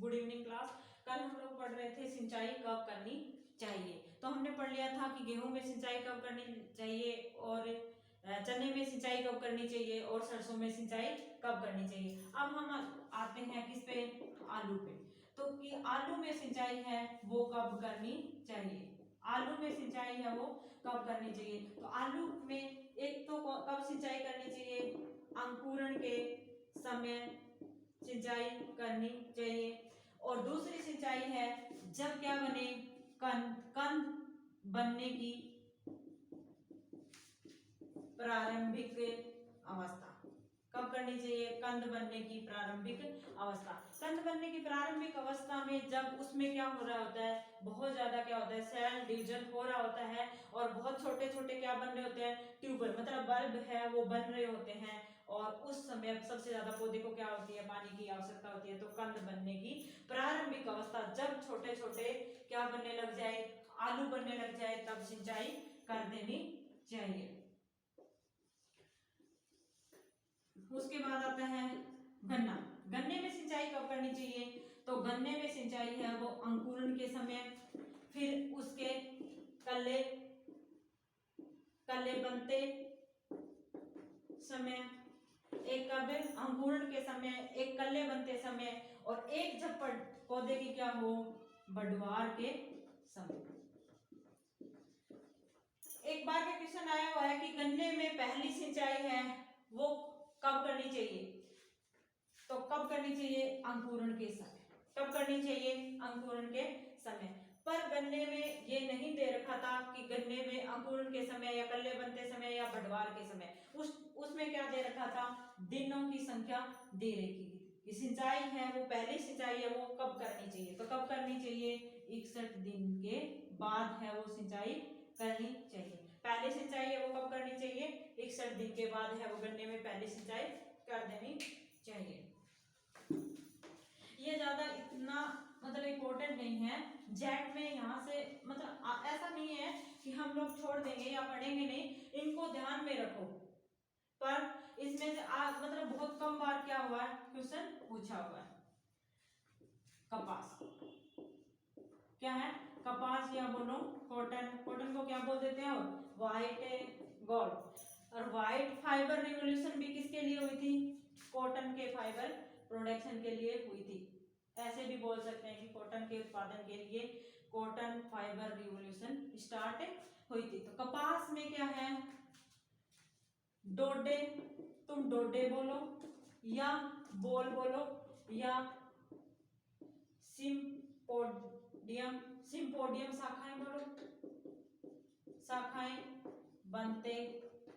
Good evening class. कल हम लोग पढ़ रहे थे सिंचाई कब करनी चाहिए। तो हमने पढ़ लिया था कि गेहूं में सिंचाई कब करनी चाहिए और चने में सिंचाई कब करनी चाहिए और सरसों में सिंचाई कब करनी चाहिए। अब हम आते हैं किस पे, आलू पे। तो कि आलू में सिंचाई है वो कब करनी चाहिए, आलू में सिंचाई है वो कब करनी चाहिए। तो आलू में एक तो कब सिंचाई करनी चाहिए, अंकुरण के समय सिंचाई करनी चाहिए। और दूसरी सिंचाई है जब क्या बने, कंद बनने की प्रारंभिक अवस्था। कब करनी चाहिए, कंद बनने की प्रारंभिक अवस्था। कंद बनने की प्रारंभिक अवस्था में जब उसमें क्या हो रहा होता है, बहुत ज्यादा क्या होता है, सेल डिवीजन हो रहा होता है और बहुत छोटे छोटे क्या बन रहे होते हैं, ट्यूबर मतलब बल्ब है वो बन रहे होते हैं। और उस समय सबसे ज्यादा पौधे को क्या होती है, पानी की आवश्यकता होती है। तो कंद बनने की प्रारंभिक अवस्था जब छोटे छोटे क्या बनने लग जाए, आलू बनने लग जाए, तब सिंचाई कर देनी चाहिए। उसके बाद आता है गन्ना। गन्ने में सिंचाई कब करनी चाहिए, तो गन्ने में सिंचाई है वो अंकुरण के समय, फिर उसके कल्ले कल्ले बनते समय, एक कब अंकुरण के समय, एक कल्ले बनते समय और एक जब पौधे की क्या हो, बढ़वार के समय। एक बार का क्वेश्चन आया हुआ है कि गन्ने में पहली सिंचाई है वो कब करनी चाहिए, तो कब करनी चाहिए, अंकुरण के समय। कब करनी चाहिए, अंकुरण के समय। पर गन्ने में ये नहीं दे रखा था कि गन्ने में अंकुरण के समय या कल्ले बनते समय या बढ़वार के समय। उसमें क्या दे रखा था, दिनों की संख्या दे रखी थी। सिंचाई है वो पहली सिंचाई है वो कब करनी चाहिए, तो कब करनी चाहिए, 61 दिन के बाद है वो सिंचाई करनी चाहिए। पहली सिंचाई है वो कब करनी चाहिए, 61 दिन के बाद है वो गन्ने में पहली सिंचाई कर देनी चाहिए। ये ज्यादा इतना मतलब इम्पोर्टेंट नहीं है, जेट में यहाँ से मतलब ऐसा नहीं है कि हम लोग छोड़ देंगे या पढ़ेंगे नहीं, इनको ध्यान में रखो। पर इसमें से मतलब बहुत कम बार क्या हुआ है, क्वेश्चन पूछा हुआ है। कपास क्या है, कपास या बोलो कॉटन। कॉटन को क्या बोल देते हैं, व्हाइट गोल्ड। और व्हाइट फाइबर रिवॉल्यूशन भी किसके लिए हुई थी, कॉटन के फाइबर प्रोडक्शन के लिए हुई थी। ऐसे भी बोल सकते हैं कि कॉटन के उत्पादन के लिए कॉटन फाइबर रिवॉल्यूशन स्टार्ट हुई थी। तो कपास में क्या है, डोडे, तुम डोडे बोलो या बोल बोलो या सिम्पोडियम शाखाएं बोलो, शाखाएं बनते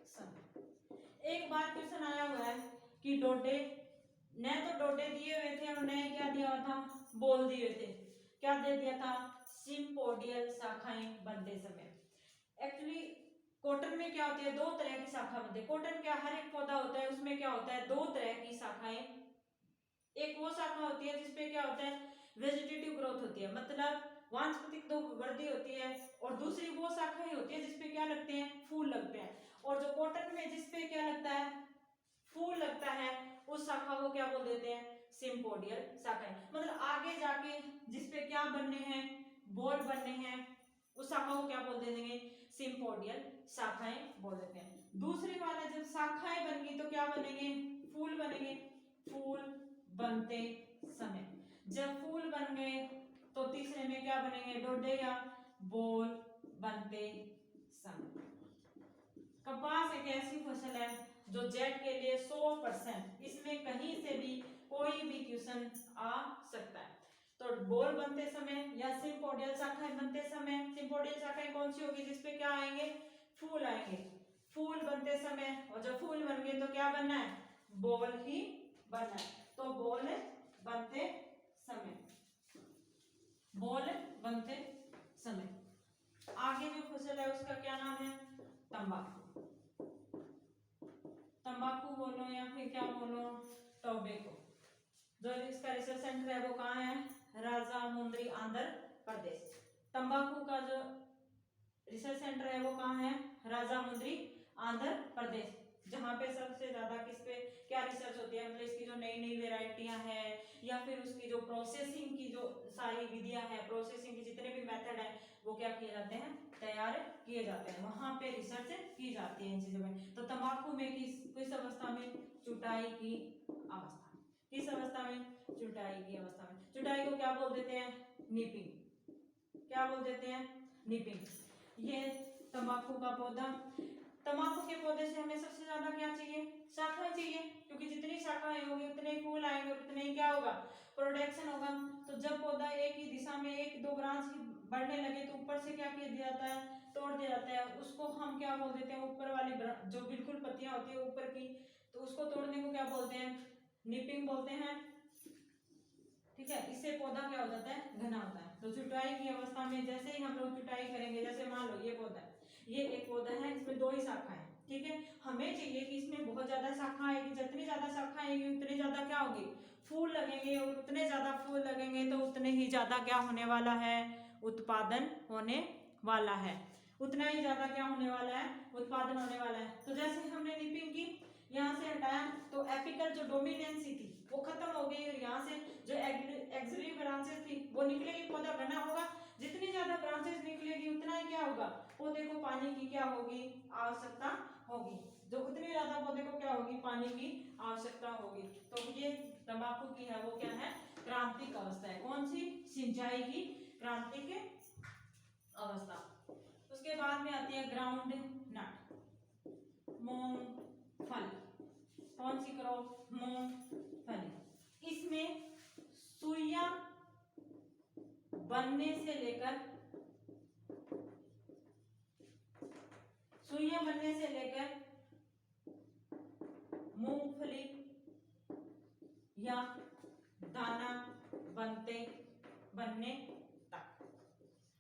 समय। एक बार क्वेश्चन आया हुआ है कि डोडे, न तो डोडे दिए हुए थे और न क्या दिया हुआ था, बोल दिए थे। क्या दे दिया था, सिम्पोडियल शाखाएं बनते समय। एक्चुअली कॉटन में क्या होती है, दो तरह की शाखा बनती है। कॉटन क्या हर एक पौधा होता है उसमें क्या होता है, दो तरह की शाखाएं। एक वो शाखा होती है जिसपे क्या होता है, वेजिटेटिव ग्रोथ होती है, मतलब वानस्पतिक तो वृद्धि होती है। और दूसरी वो शाखाएं होती है जिसपे क्या लगते हैं, फूल लगते हैं। और जो कॉटन में जिसपे क्या लगता है, फूल लगता है, उस शाखा को क्या बोल देते हैं, सिम्पोडियल शाखाएं। मतलब आगे जाके जिसपे क्या बनने हैं, बोल बनने हैं, उस शाखा को क्या बोल देंगे, सिम्पोडियल शाखाएं बोल देते हैं। दूसरी वाला जब शाखाएं बन गई तो क्या बनेंगे, फूल बनेंगे। फूल बनते समय, जब फूल बन गए तो तीसरे में क्या बनेंगे, डोडे या बोल बनते समय। कपास एक ऐसी फसल है जो जेट के लिए 100%, इसमें कहीं से भी कोई भी क्वेश्चन आ सकता है। तो बोल बनते समय या सिम्पोडियल शाखाएं बनते समय, सिम्पोडियल शाखाएं कौन सी होगी, जिसपे क्या आएंगे, फूल आएंगे। फूल बनते समय, और जब फूल बन गए तो क्या बनना है, बोल ही बनना है। तो बोल बनते समय, बोल बनते समय। आगे जो फसल है उसका क्या नाम है, तंबाकू। तंबाकू बोलो या फिर क्या बोलो, टोबैको। जो इसका रिसर्च सेंटर है वो कहाँ है, राजामुंद्री आंध्र प्रदेश। तंबाकू का जो रिसर्च सेंटर है वो कहाँ है, राजामुंद्री आंध्र प्रदेश। जहाँ पे सबसे ज्यादा किस पे क्या रिसर्च होती है, मतलब इसकी जो नई नई वेराइटियां हैं या फिर उसकी जो प्रोसेसिंग की जो सारी विधियां हैं, प्रोसेसिंग के जितने भी मेथड है वो क्या किए जाते हैं, तैयार किए जाते हैं, वहां पे रिसर्च की जाती है इन चीजों में। तो तंबाकू में किस अवस्था में, चुटाई की अवस्था, किस अवस्था में, चुटाई की अवस्था में। चुटाई को क्या बोल देते हैं, निपिंग, क्या बोल देते हैं, निपिंग। ये तंबाकू का पौधा, तंबाकू के पौधे से हमें सबसे ज्यादा क्या चाहिए, शाखाएं चाहिए, क्योंकि जितनी शाखाएं होंगी उतने फूल आएंगे और उतने ही क्या होगा, प्रोडक्शन होगा। तो जब पौधा एक ही दिशा में एक दो ब्रांच बढ़ने लगे तो ऊपर से क्या किया दिया जाता है, तोड़ दिया जाता है, उसको हम क्या बोल देते हैं, ऊपर वाली जो बिल्कुल पत्तियां होती है ऊपर की, तो उसको तोड़ने को क्या बोलते हैं, निपिंग बोलते हैं, ठीक है। इससे पौधा क्या हो जाता है, घना होता है। तो चुटाई की अवस्था में जैसे ही हम लोग चुटाई करेंगे, जैसे मान लो ये पौधा, ये एक पौधा है, इसमें दो ही शाखा है, ठीक है, हमें चाहिए कि इसमें बहुत ज्यादा शाखा आएगी, जितनी ज्यादा शाखा आएगी उतनी ज्यादा क्या होगी, फूल लगेंगे, और उतने ज्यादा फूल लगेंगे तो उतने ही ज्यादा क्या होने वाला है, उत्पादन होने वाला है, उतना ही ज्यादा क्या होने वाला है, उत्पादन होने वाला है। तो जैसे हमने निपिंग की यहाँ से हटाया तो एपिकल जो डोमिनेंसी थी वो खत्म हो गई, और यहाँ से जो एक्सिलरी ब्रांचेस थी वो निकलेगी, पौधा बना होगा, जितनी ज्यादा ब्रांचेस निकलेगी उतना ही क्या होगा, पौधे को पानी की क्या होगी, आवश्यकता होगी, जो उतनी ज्यादा पौधे को क्या होगी, पानी की आवश्यकता होगी। तो ये तंबाकू की है वो क्या है, क्रांतिक अवस्था है। कौन सी, सिंचाई की क्रांतिक अवस्था। उसके बाद में आती है ग्राउंड नट, मूंगफली, कौन सी करो, मूंगफली। इसमें सुइयां बनने से लेकर, सुइयां बनने से लेकर मूंगफली या दाना बनने तक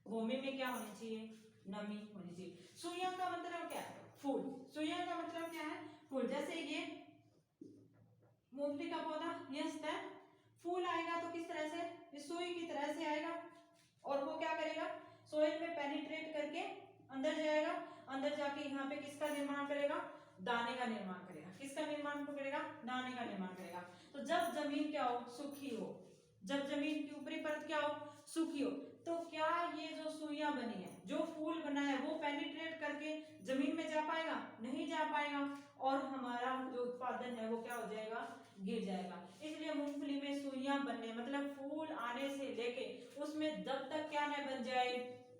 भूमि में क्या होनी चाहिए, नमी होनी चाहिए। सुइयां का मतलब क्या है, फूल, सुइयां का मतलब क्या है, फूल। जैसे ये मूंगफली का पौधा, ये स्टेम, फूल आएगा तो किस तरह से, इस सुई की तरह से आएगा, और वो क्या करेगा, सोइल में पेनिट्रेट करके अंदर जाएगा, अंदर जाके यहाँ पे किसका निर्माण करेगा, दाने का निर्माण करेगा, किसका निर्माण करेगा, दाने का निर्माण करेगा। तो जब जमीन क्या हो, सूखी हो, जब जमीन की ऊपरी परत क्या हो, सूखी हो, तो क्या ये जो सुइयां बनी है, जो फूल बना है, वो पेनिट्रेट करके जमीन में जा पाएगा, नहीं जा पाएगा, और हमारा जो उत्पादन है वो क्या हो जाएगा, गिर जाएगा। इसलिए मूंगफली में सुइयां बनने मतलब फूल आने से लेके उसमें जब तक क्या न बन जाए,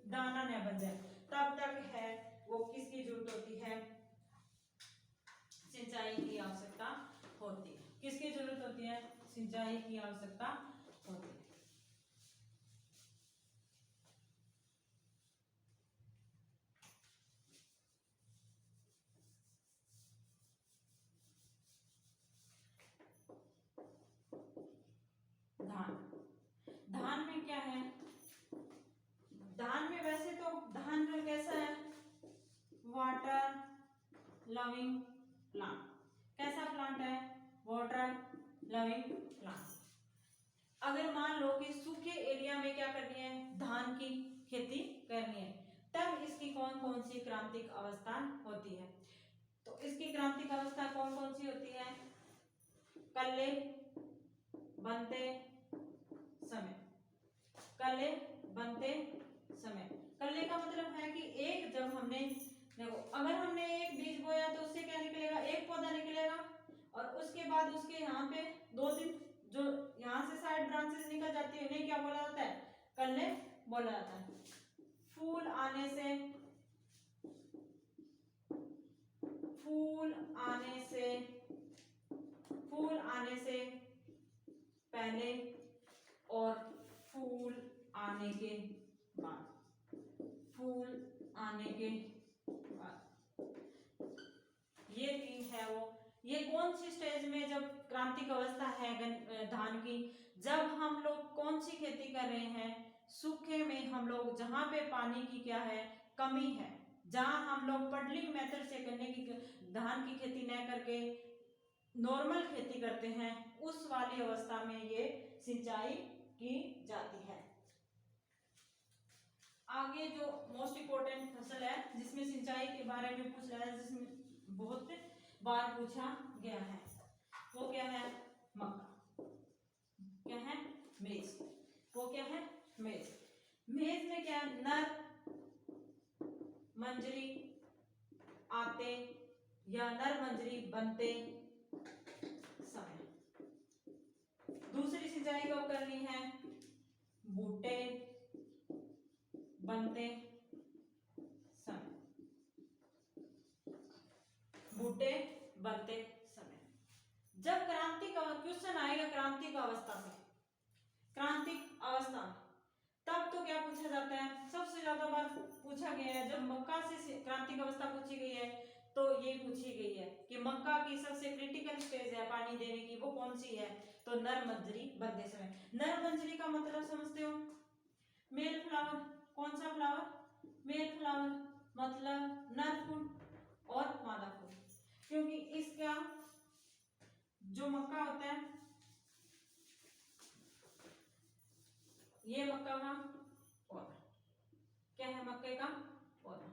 दाना न बन जाए, तब तक है वो किसकी जरूरत होती है, सिंचाई की आवश्यकता होती है। किसकी जरूरत होती है, सिंचाई की आवश्यकता होती है। धान, धान में क्या है, धान में वैसे तो धान जो कैसा है, वाटर लविंग प्लांट, कैसा प्लांट है, वाटर लविंग प्लांट। अगर मान लो कि सूखे एरिया में क्या करनी है, धान की खेती करनी है, तब इसकी कौन कौन सी क्रांतिक अवस्था होती है। तो इसकी क्रांतिक अवस्था कौन कौन सी होती है, कल्ले बनते समय, कल्ले बनते समय। कल्ले का मतलब है कि एक, जब हमने देखो अगर हमने एक बीज बोया तो उससे क्या निकलेगा, एक पौधा निकलेगा, और उसके बाद उसके यहाँ पे दो तीन जो यहाँ से साइड ब्रांचेस निकल जाती है उन्हें क्या बोला जाता है, कल्ले बोला जाता है। फूल आने से, फूल आने से, फूल आने से पहले और फूल आने के बाद, फूल आने के बाद, ये तीन है वो। ये कौन सी स्टेज में जब क्रांतिक अवस्था है धान की, जब हम लोग कौन सी खेती कर रहे हैं, सूखे में हम लोग जहां पे पानी की क्या है, कमी है, जहां हम लोग पडलिंग मेथड से करने की, धान की खेती न करके नॉर्मल खेती करते हैं, उस वाली अवस्था में ये सिंचाई की जाती है। आगे जो मोस्ट इम्पोर्टेंट फसल है जिसमें सिंचाई के बारे में पूछ रहा है, जिसमें बहुत बार पूछा गया है वो क्या है? मक्का। क्या है? मेज। वो क्या है? मेज। मेज में क्या है? नर मंजरी आते या नर मंजरी बनते समय। दूसरी सिंचाई कब करनी है? बूटे बनते समय। बूटे बनते समय। जब क्रांति का क्वेश्चन आएगा क्रांतिक अवस्था से, क्रांतिक अवस्था, तब तो क्या पूछा जाता है? सबसे ज्यादा बार पूछा गया है, जब मक्का से क्रांतिक अवस्था पूछी गई है तो ये पूछी गई है कि मक्का की सबसे क्रिटिकल स्टेज है पानी देने की, वो कौन सी है? तो नर मंजरी बनते समय। नर मंजरी का मतलब समझते हो? Male flower. कौन सा फ्लावर? मेल फ्लावर, मतलब नर फूल और मादा फूल। क्योंकि इसका जो मक्का होता है, ये मक्का का पौधा, क्या है? मक्के का पौधा,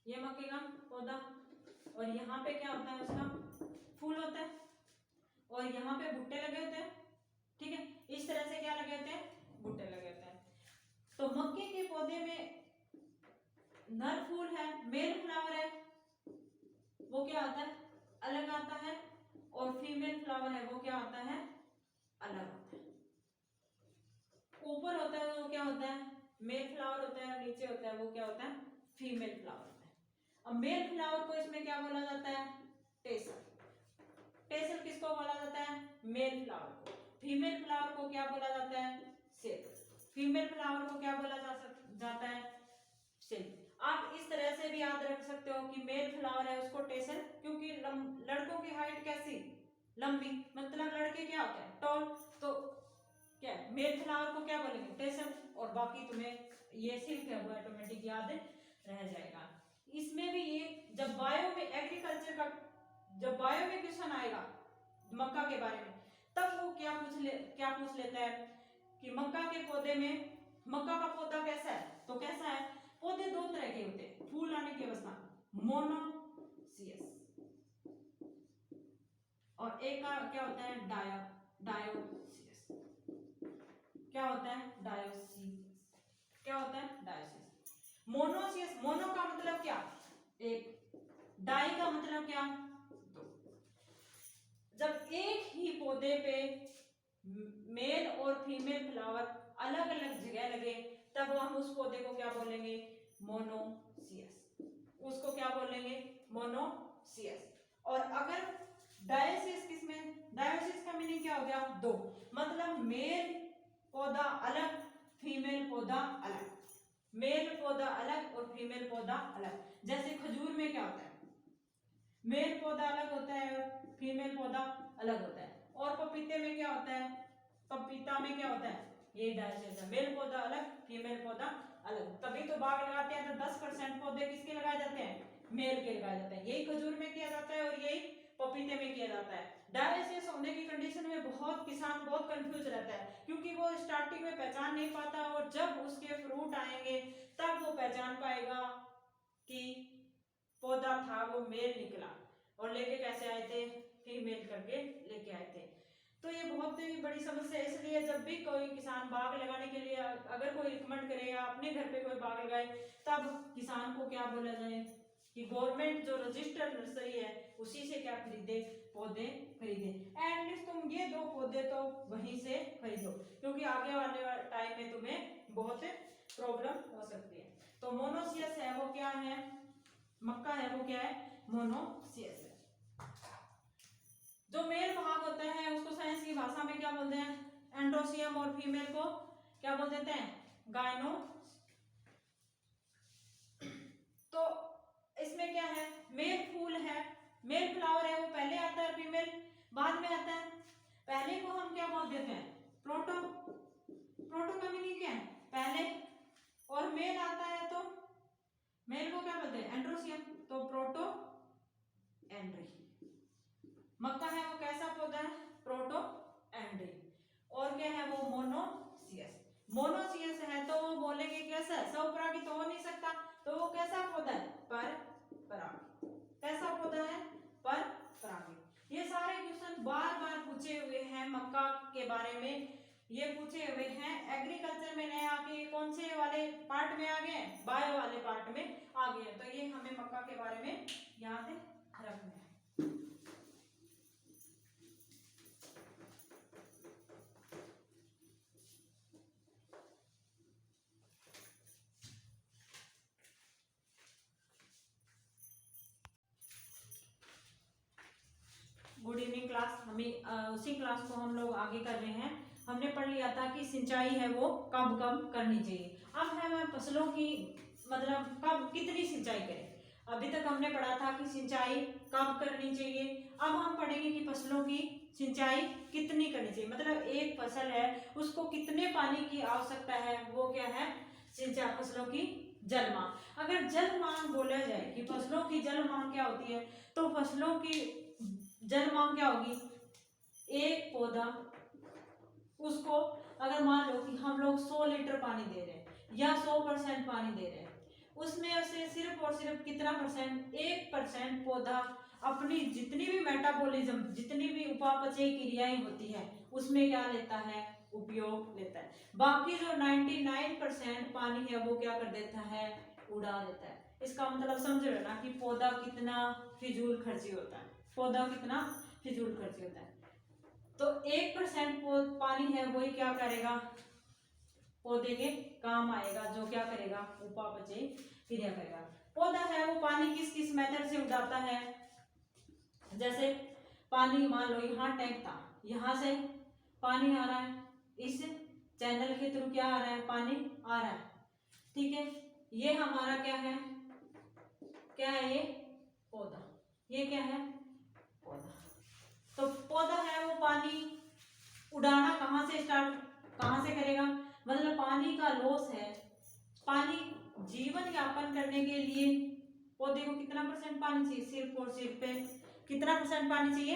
ये मक्के का पौधा। और यहाँ पे क्या होता है? उसका फूल होता है और यहाँ पे भुट्टे लगे होते हैं। ठीक है, इस तरह से क्या लगे होते हैं? भुट्टे लगे होते हैं। तो मक्के के पौधे में नर फूल है, मेल फ्लावर है, वो क्या होता है? अलग आता है। और फीमेल फ्लावर है, वो क्या होता है? अलग होता है। ऊपर होता है वो क्या होता है? मेल फ्लावर होता है, और नीचे होता है वो क्या होता है? फीमेल फ्लावर होता है। अब मेल फ्लावर को इसमें क्या बोला जाता है? टेसल। टेसल किसको बोला जाता है? मेल फ्लावर को। फीमेल फ्लावर को क्या बोला जाता है? सेप। फीमेल फ्लावर को क्या बोला जाता है? सेप। आप इस तरह से भी याद रख सकते हो कि मेल फ्लावर है उसको टेसल, क्योंकि लड़कों की हाइट कैसी? लंबी, मतलब लड़के क्या होते हैं? टॉल। तो क्या मेल फ्लावर को क्या बोलेंगे? टेसल। और बाकी तुम्हें ये सिल्क है वो ऑटोमेटिक याद रह जाएगा। इसमें भी ये जब बायो में एग्रीकल्चर का जब बायो में क्वेश्चन आएगा मक्का के बारे में, तब वो क्या पूछ लेता है कि मक्का के पौधे में, मक्का का पौधा कैसा है? तो कैसा है? पौधे दो तरह के होते हैं फूल आने की अवस्था, मोनोसियस, और एक का क्या होता है? डायोसियस। क्या होता है? डायोसियस। क्या होता है? डायोसियस। मोनोसियस, मोनो का मतलब क्या? एक। डाई का मतलब क्या? दो। जब एक ही पौधे पे मेल और फीमेल फ्लावर अलग अलग जगह लगे, तब हम उस पौधे को क्या बोलेंगे? मोनोसियस। उसको क्या बोलेंगे? मोनोसियस। और अगर डायोसियस किसमें? डायोसियस का मीनिंग क्या हो गया? दो, मतलब मेल पौधा अलग, फीमेल पौधा अलग। मेल पौधा अलग और फीमेल पौधा अलग। जैसे खजूर में क्या होता है? मेल पौधा अलग होता है और फीमेल पौधा अलग होता है। और पपीते में क्या होता है? पपीता में क्या होता है? ये डायोसियस है, मेल पौधा अलग, फीमेल पौधा अलग। तभी तो बाग लगाते हैं तो 10% पौधे किसके लगाए जाते हैं? मेल के लगाए जाते हैं। यही खजूर में किया जाता है और यही पपीते में किया जाता है। डायोसियस होने की कंडीशन में बहुत किसान बहुत कंफ्यूज रहता है, क्योंकि वो स्टार्टिंग में पहचान नहीं पाता, और जब उसके फ्रूट आएंगे तब वो पहचान पाएगा कि पौधा था वो मेल निकला, और लेके कैसे आए थे? फीमेल करके लेके आए थे। तो ये बहुत ही बड़ी समस्या है। इसलिए जब भी कोई किसान बाग लगाने के लिए अगर कोई रिकमेंड करे या अपने घर पे कोई बाग लगाए, तब किसान को क्या बोला जाए कि गवर्नमेंट जो रजिस्टर्ड नर्सरी है उसी से क्या खरीदे? पौधे खरीदे। एटलीस्ट तुम ये दो पौधे तो वहीं से खरीदो, क्योंकि आगे वाले टाइम में तुम्हें बहुत प्रॉब्लम हो सकती है। तो मोनोसियस है वो क्या है? मक्का है वो क्या है? मोनोसियस है। जो मेल भाग होता है उसको साइंस की भाषा में क्या बोलते हैं? एंड्रोसियम। और फीमेल को क्या बोल देते हैं? गायनो। तो इसमें क्या है? मेल फूल है, मेल फ्लावर है, वो पहले आता है, फीमेल बाद में आता है। पहले को हम क्या बोल देते हैं? प्रोटो। प्रोटो का मीनिंग क्या है? पहले। और मेल आता है तो मेल को क्या बोलते हैं? एंड्रोसियम। तो प्रोटो एंड्री। मक्का है वो कैसा पौधा है? Protandry. और क्या है वो? मोनोसियस। मोनोसियस है तो वो बोलेंगे कैसा है? स्वपरागित तो हो नहीं सकता, तो वो कैसा पौधा है? परागी। कैसा पौधा है? पर परागी। ये सारे क्वेश्चन बार बार पूछे हुए हैं मक्का के बारे में, ये पूछे हुए हैं एग्रीकल्चर में नए आके। ये कौन से वाले पार्ट में आ गए? बायो वाले पार्ट में आ गए। तो ये हमें मक्का के बारे में याद रखना है। Good evening class. हमें उसी क्लास को हम लोग आगे कर रहे हैं। हमने पढ़ लिया था कि सिंचाई है वो कब कब करनी चाहिए। अब है मैं फसलों की मतलब कब कितनी सिंचाई करें। अभी तक हमने पढ़ा था कि सिंचाई कब करनी चाहिए। अब हम पढ़ेंगे कि फसलों की सिंचाई कितनी करनी चाहिए। मतलब एक फसल है उसको कितने पानी की आवश्यकता है, वो क्या है? सिंचाई फसलों की जल मांग। अगर जल मांग बोला जाए कि फसलों की जल मांग क्या होती है, तो फसलों की जल मांग क्या होगी? एक पौधा, उसको अगर मान लो कि हम लोग 100 लीटर पानी दे रहे हैं या 100% पानी दे रहे हैं, उसमें से सिर्फ और सिर्फ कितना परसेंट? 1% पौधा अपनी जितनी भी मेटाबॉलिज्म, जितनी भी उपापचय क्रियाएं होती है उसमें क्या लेता है? उपयोग लेता है। बाकी जो 99% पानी है वो क्या कर देता है? उड़ा देता है। इसका मतलब समझ रहे हो ना कि पौधा कितना फिजूल खर्ची होता है। पौधा कितना फिजूल खर्ची होता है। तो 1% पानी है वही क्या करेगा? पौधे के काम आएगा, जो क्या करेगा? उपापचय क्रिया करेगा। पौधा है वो पानी किस किस मेथड से उड़ाता है? जैसे पानी मान लो यहाँ टैंक था, यहाँ से पानी आ रहा है, इस चैनल के थ्रू क्या आ रहा है? पानी आ रहा है। ठीक है, ये हमारा क्या है? क्या है ये? पौधा। ये क्या है? पौधा। तो पौधा है वो पानी उड़ाना कहाँ से करेगा? मतलब पानी का लॉस है। पानी जीवन यापन करने के लिए पौधे को कितना परसेंट पानी चाहिए? सिर्फ और सिर्फ कितना परसेंट पानी चाहिए?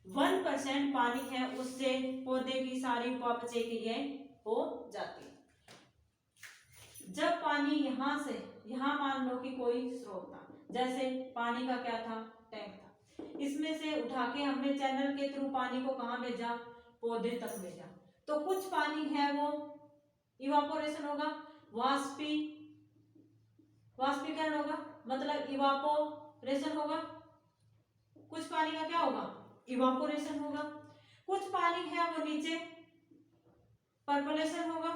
1% पानी है, उससे पौधे की सारी उपापचय क्रियाएं हो जाती है। जब पानी यहाँ से यहाँ मान लो कि कोई स्रोत था, जैसे पानी का क्या था? टैंक था। इसमें से उठा के हमने चैनल के थ्रू पानी को कहाँ भेजा? पौधे तक भेजा। तो कुछ पानी है वो इवापोरेशन होगा, वाष्पीकरण होगा, मतलब इवापोरेशन होगा। कुछ पानी का क्या होगा? इवापोरेशन होगा। कुछ पानी है वो नीचे परकोलेशन होगा,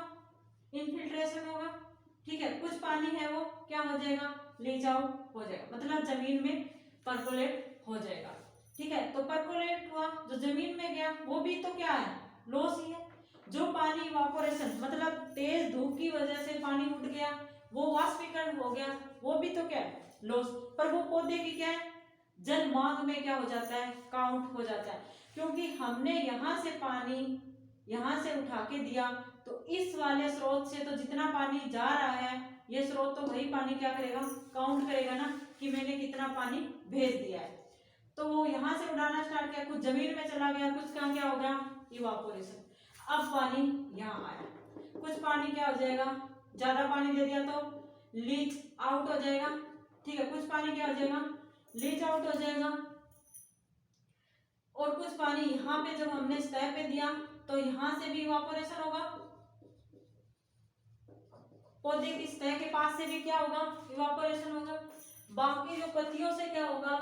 इनफिल्ट्रेशन होगा। ठीक है, कुछ पानी है वो क्या हो जाएगा? लीच आउट हो जाएगा, मतलब जमीन में परकोलेट हो जाएगा। ठीक है, तो परकोलेट हुआ, जो जमीन में गया वो भी तो क्या है? लॉस ही है। जो पानी इवापोरेशन मतलब तेज धूप की वजह से पानी उठ गया, वो वाष्पीकरण हो गया, वो भी तो क्या है? लॉस। पर वो पौधे की क्या है? जल मांग में क्या हो जाता है? काउंट हो जाता है। क्योंकि हमने यहाँ से पानी यहाँ से उठा के दिया, तो इस वाले स्रोत से तो जितना पानी जा रहा है, ये स्रोत तो वही पानी क्या करेगा? काउंट करेगा ना कि मैंने कितना पानी भेज दिया है। तो वो यहाँ से उड़ाना स्टार्ट किया, कुछ जमीन में चला गया, कुछ का क्या हो गया? इवापोरेशन। अब पानी यहाँ आया, कुछ पानी क्या हो जाएगा? ज्यादा पानी दे दिया तो लीच आउट हो जाएगा। ठीक है, कुछ पानी क्या हो जाएगा? लीच आउट हो जाएगा। और कुछ पानी यहाँ पे जब हमने सतह पे दिया तो यहाँ से भी इवापोरेशन होगा, पौधे की सतह के पास से भी क्या होगा? इवापोरेशन होगा। बाकी जो पत्तियों से क्या होगा?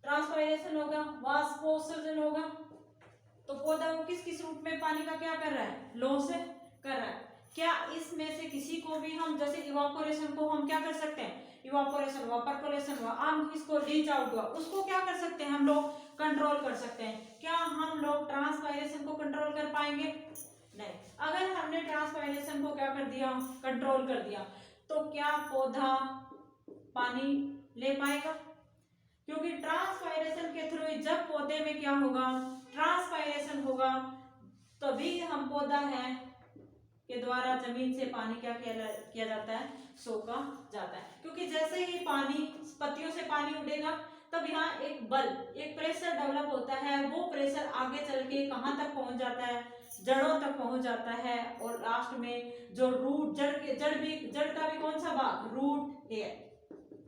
ट्रांसपायरेशन होगा, वाष्पोत्सर्जन होगा। तो पौधा वो किस किस रूप में पानी का क्या कर रहा है? लॉस कर रहा है। क्या इसमें से किसी को भी हम जैसे इवापोरेशन को हम क्या कर सकते हैं? इवापोरेशन हुआ, परकोलेशन हुआ, हम इसको लीच आउट हुआ, उसको क्या कर सकते हैं? हम लोग कंट्रोल कर सकते हैं। क्या हम लोग ट्रांसपायरेशन को कंट्रोल कर पाएंगे? नहीं। अगर हमने ट्रांसपायरेशन को क्या कर दिया? कंट्रोल कर दिया, तो क्या पौधा पानी ले पाएगा? क्योंकि ट्रांसपायरेशन के थ्रू जब पौधे में क्या होगा? ट्रांसपायरेशन होगा, तभी हम पौधा है के द्वारा जमीन से पानी क्या किया जाता है? सोखा जाता है। क्योंकि जैसे ही पानी पत्तियों से पानी उड़ेगा, तब यहाँ एक बल, एक प्रेशर डेवलप होता है। वो प्रेशर आगे चल के कहाँ तक पहुंच जाता है? जड़ों तक पहुंच जाता है। और लास्ट में जो रूट जड़ का भी कौन सा भाग? रूट है।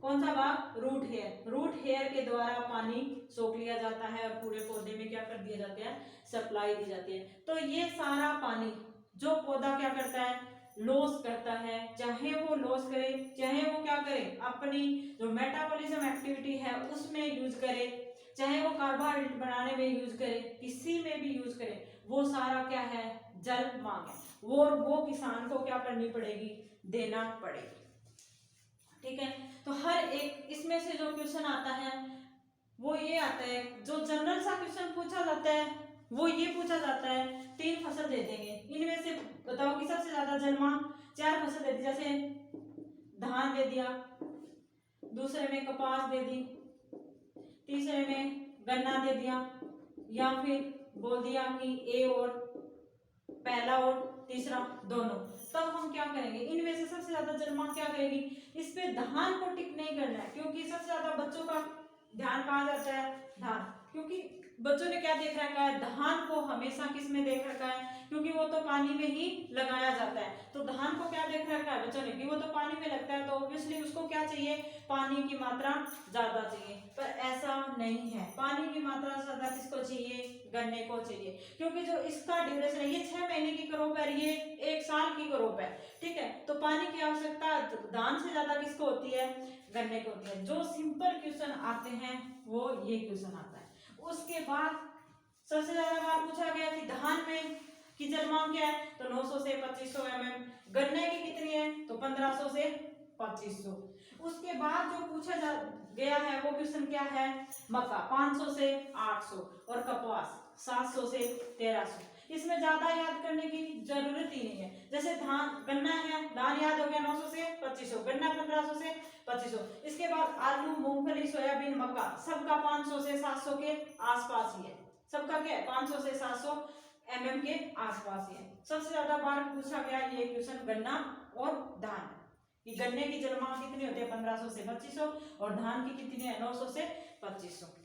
कौन सा भाग? Root hair. रूट हेयर के द्वारा पानी सोख लिया जाता है और पूरे पौधे में क्या कर दिया जाता है? सप्लाई दी जाती है। तो ये सारा पानी जो पौधा क्या करता है? लॉस करता है। चाहे वो लॉस करे, चाहे वो क्या करे? अपनी जो मेटाबॉलिज्म एक्टिविटी है उसमें यूज करे, चाहे वो कार्बोहाइड्रेट बनाने में यूज करे, किसी में भी यूज करे, वो सारा क्या है? जल मांग है। वो किसान को क्या करनी पड़ेगी? देना पड़ेगी। ठीक है, तो हर एक इसमें से जो क्वेश्चन आता है वो ये आता है, जो जनरल सा क्वेश्चन पूछा जाता है वो ये पूछा जाता है, 3 फसल दे देंगे, इनमें से बताओ कि सबसे ज्यादा जल मांग 4 फसल दे दी, जैसे धान दे दिया, दूसरे में कपास दे दी, तीसरे में गन्ना दे दिया, या फिर बोल दिया कि ए और पहला और तीसरा दोनों, तब हम क्या करेंगे? इनमें से सबसे ज्यादा जल मांग क्या करेगी? इस पे धान को टिक नहीं करना है, क्योंकि सबसे ज्यादा बच्चों का ध्यान कहाँ जाता है? धान, क्योंकि बच्चों ने क्या देख रखा है? धान को हमेशा किस में देख रखा है? क्योंकि वो तो पानी में ही लगाया जाता है। तो धान को क्या देख रखा है बच्चों ने कि वो तो पानी में लगता है, तो ऑब्वियसली उसको क्या चाहिए? पानी की मात्रा ज्यादा चाहिए। पर ऐसा नहीं है, पानी की मात्रा ज्यादा किसको चाहिए? गन्ने को चाहिए, क्योंकि जो इसका ड्यूरेशन है ये 6 महीने की क्रॉप है, ये 1 साल की क्रॉप है। ठीक है, तो पानी की आवश्यकता धान से ज्यादा किसको होती है? गन्ने को होती है। जो सिंपल क्वेश्चन आते हैं वो ये क्वेश्चन आता है। उसके बाद सबसे ज्यादा बार पूछा गया कि धान में की जल मांग क्या है? तो 900 से 2500 mm। गन्ने की कितनी है? तो 1500 से 2500। उसके बाद जो पूछा गया है वो क्वेश्चन क्या है? मक्का 500 से 800 और कपास 700 से 1300। इसमें ज्यादा याद करने की जरूरत ही नहीं है। जैसे धान गन्ना है, धान याद हो गया 900 से 2500, गन्ना 1500 से 2500। इसके बाद आलू, मूंगफली, सोयाबीन, मक्का सबका 500 से 700 के आसपास ही है। सबका क्या है? 500 से 700 mm के आसपास ही है। सबसे ज्यादा बार पूछा गया ये क्वेश्चन गन्ना और धान कि गन्ने की जल मांग कितनी होती है? 1500 से 2500 और धान की कितनी है? 900 से 2500।